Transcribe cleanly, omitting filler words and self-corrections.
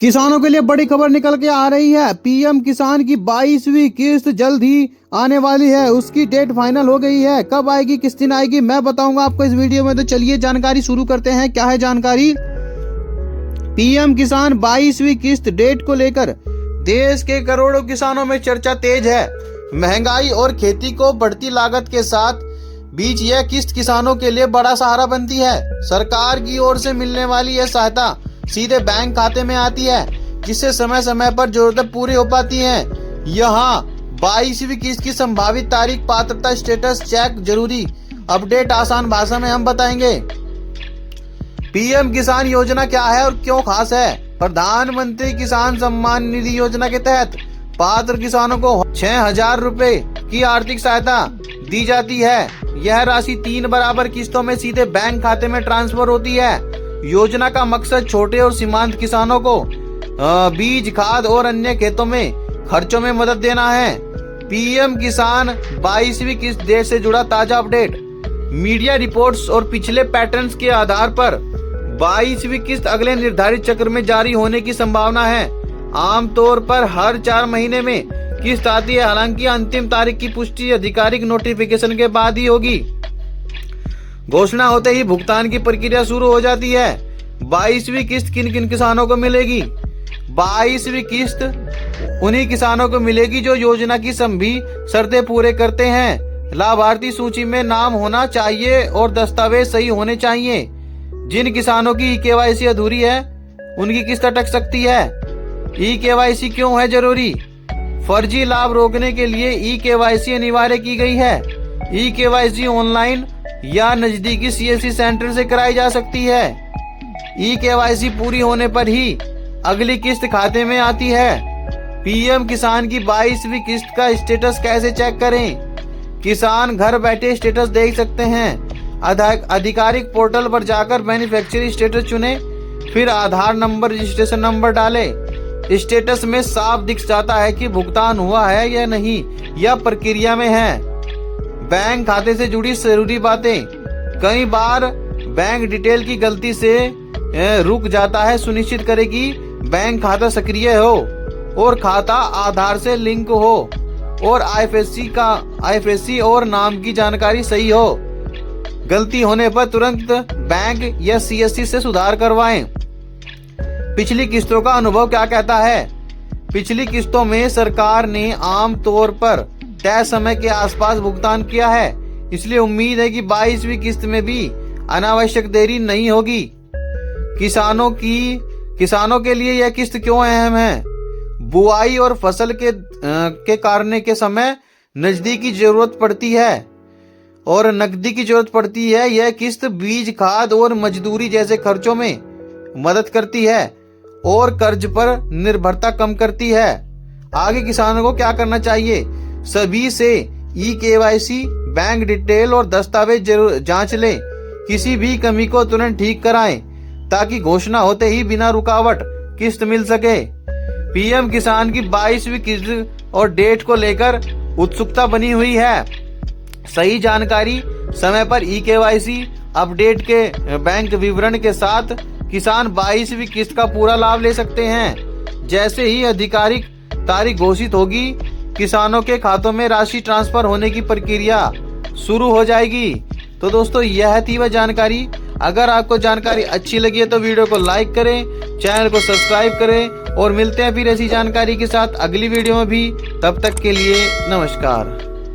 किसानों के लिए बड़ी खबर निकल के आ रही है। पीएम किसान की 22वीं किस्त जल्द ही आने वाली है। उसकी डेट फाइनल हो गई है। कब आएगी, किस दिन आएगी, मैं बताऊंगा आपको इस वीडियो में। तो चलिए जानकारी शुरू करते हैं। क्या है जानकारी? पीएम किसान 22वीं किस्त डेट को लेकर देश के करोड़ों किसानों में चर्चा तेज है। महंगाई और खेती को बढ़ती लागत के साथ बीच यह किस्त किसानों के लिए बड़ा सहारा बनती है। सरकार की ओर से मिलने वाली यह सहायता सीधे बैंक खाते में आती है, जिससे समय समय पर जरूरतें पूरी हो पाती हैं। यहाँ 22वीं किस्त की संभावित तारीख, पात्रता, स्टेटस चेक, जरूरी अपडेट आसान भाषा में हम बताएंगे। पीएम किसान योजना क्या है और क्यों खास है? प्रधानमंत्री किसान सम्मान निधि योजना के तहत पात्र किसानों को 6,000 रुपए की आर्थिक सहायता दी जाती है। यह राशि 3 बराबर किस्तों में सीधे बैंक खाते में ट्रांसफर होती है। योजना का मकसद छोटे और सीमांत किसानों को बीज, खाद और अन्य खेतों में खर्चों में मदद देना है। पीएम किसान 22वीं किस्त डेट से जुड़ा ताजा अपडेट। मीडिया रिपोर्ट्स और पिछले पैटर्न्स के आधार पर 22वीं किस्त अगले निर्धारित चक्र में जारी होने की संभावना है। आमतौर पर हर 4 महीने में किस्त आती है। हालांकि अंतिम तारीख की पुष्टि आधिकारिक नोटिफिकेशन के बाद ही होगी। घोषणा होते ही भुगतान की प्रक्रिया शुरू हो जाती है। 22वीं किस्त किन किन किसानों को मिलेगी? 22वीं किस्त उन्हीं किसानों को मिलेगी जो योजना की सभी शर्तें पूरे करते हैं। लाभार्थी सूची में नाम होना चाहिए और दस्तावेज सही होने चाहिए। जिन किसानों की केवाईसी अधूरी है, उनकी किस्त अटक सकती है। केवाईसी क्यों है जरूरी? फर्जी लाभ रोकने के लिए केवाईसी अनिवार्य की गई है। केवाईसी ऑनलाइन या नजदीकी सीएससी सेंटर से कराई जा सकती है। केवाईसी पूरी होने पर ही अगली किस्त खाते में आती है। पीएम किसान की 22वीं किस्त का स्टेटस कैसे चेक करें? किसान घर बैठे स्टेटस देख सकते हैं। आधिकारिक पोर्टल पर जाकर बेनिफिशियरी स्टेटस चुनें, फिर आधार नंबर, रजिस्ट्रेशन नंबर डालें। स्टेटस में साफ दिख जाता है कि भुगतान हुआ है या नहीं, या प्रक्रिया में है। बैंक खाते से जुड़ी जरूरी बातें। कई बार बैंक डिटेल की गलती से रुक जाता है। सुनिश्चित करें कि बैंक खाता सक्रिय हो और खाता आधार से लिंक हो और आईएफएससी और नाम की जानकारी सही हो। गलती होने पर तुरंत बैंक या सीएससी से सुधार करवाएं। पिछली किस्तों का अनुभव क्या कहता है? पिछली किस्तों में सरकार ने आम तौर पर तय समय के आसपास भुगतान किया है, इसलिए उम्मीद है कि 22वीं किस्त में भी अनावश्यक देरी नहीं होगी। किसानों के लिए यह किस्त क्यों अहम है? बुआई और फसल के काटने के समय नकदी जरूरत पड़ती है। यह किस्त बीज, खाद और मजदूरी जैसे खर्चों में मदद करती है और कर्ज पर निर्भरता कम करती है। आगे किसानों को क्या करना चाहिए? सभी से केवाईसी, बैंक डिटेल और दस्तावेज जरूर जांच लें। किसी भी कमी को तुरंत ठीक कराएं ताकि घोषणा होते ही बिना रुकावट किस्त मिल सके। पीएम किसान की 22वीं किस्त और डेट को लेकर उत्सुकता बनी हुई है। सही जानकारी समय पर केवाईसी अपडेट के बैंक विवरण के साथ किसान 22वीं किस्त का पूरा लाभ ले सकते हैं। जैसे ही आधिकारिक तारीख घोषित होगी, किसानों के खातों में राशि ट्रांसफर होने की प्रक्रिया शुरू हो जाएगी। तो दोस्तों, यह थी वह जानकारी। अगर आपको जानकारी अच्छी लगी है तो वीडियो को लाइक करें, चैनल को सब्सक्राइब करें और मिलते हैं फिर ऐसी जानकारी के साथ अगली वीडियो में भी। तब तक के लिए नमस्कार।